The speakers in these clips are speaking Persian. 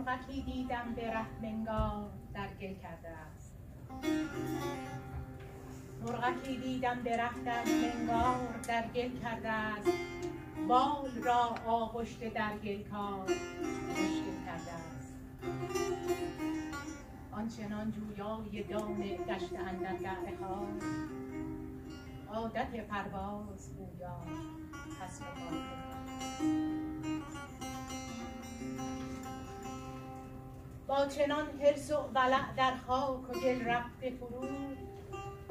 مرغکی دیدم به رهمنگار در گل کرده است. مرغکی دیدم به رهمنگار در گل کرده است. بال را آغشته در گل کار مشکل کرده است. آنچنان جویای دام گشته اندر گره‌ها، عادت پرواز گویا حسب خاطر. با چنان حرص و ولع در خاک و گل رفته فرود،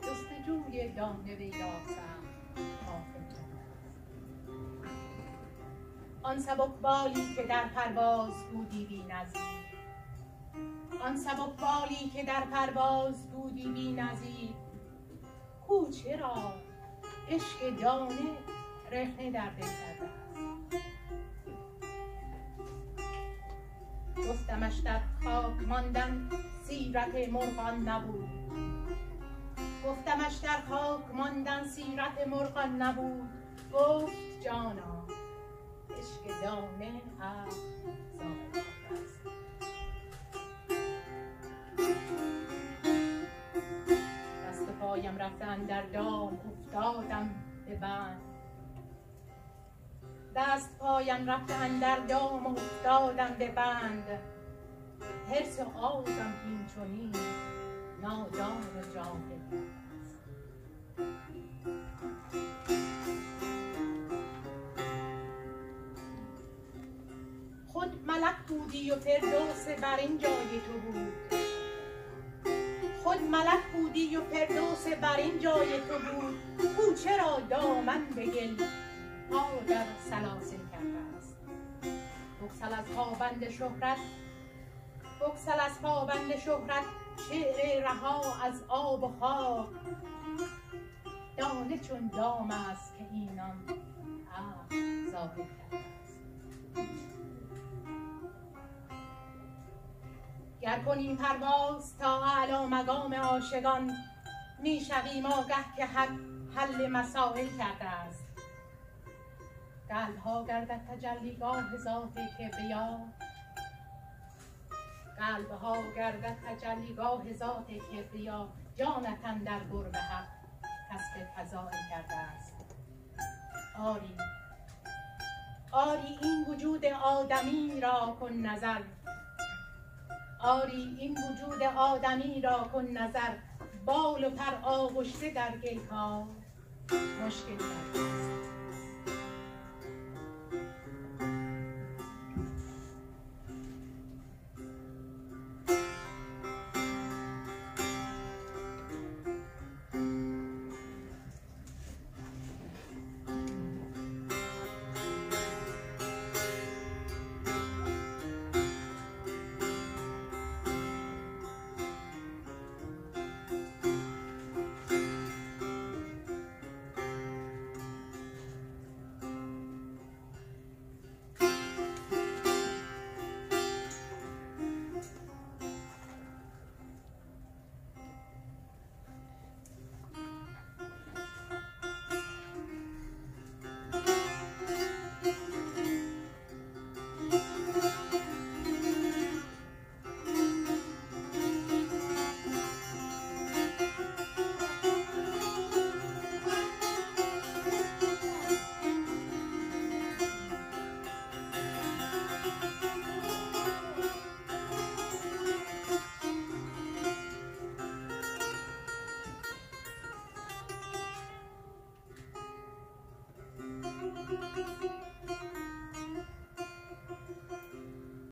جستجوی دانه ویراسم آخر کرده است. آن سبکبالی که در پرواز بودی بی‌نظیر، آن سبکبالی که در پرواز بودی بی‌نظیر، کو چرا عشق دانه رخنه در دل کرده است. گفتمش در خاک ماندن سیرت مرغان نبود، گفتمش در خاک ماندن سیرت مرغان نبود. گفت جانا عشق دانه عقل ظاهر کرده است. دست پایم رفتن در دام افتادم به بند، دست پایم رفتن در دام افتادم به بند. حرص آزم این چنین نادان و جاهل است. خود ملک بودی و فردوس بر این جای تو بود، خود ملک بودی و فردوس بر این جای تو بود. او چرا دامن به گل پا در سلاسل کرده است. بگسل از پابند شهرت، بگسل از پابند شهرت، شعر رها از آب و خاک. دانه چون دام است که اینان عقل ظاهر کرده است. گر کنیم پرواز تا اعلی مقام عاشقان، می شویم آگه که حل مسائل کرده است. قلب‌ها گردد تجلیگاه ذات کبریا، قلب‌ها گردد تجلیگاه ذات کبریا. جانت اندر قرب حق کسب فضائل کرده است. آری آری این وجود آدمی را کن نظر، آری این وجود آدمی را کن نظر. بال و پر آغشته در گل کار مشکل کرده.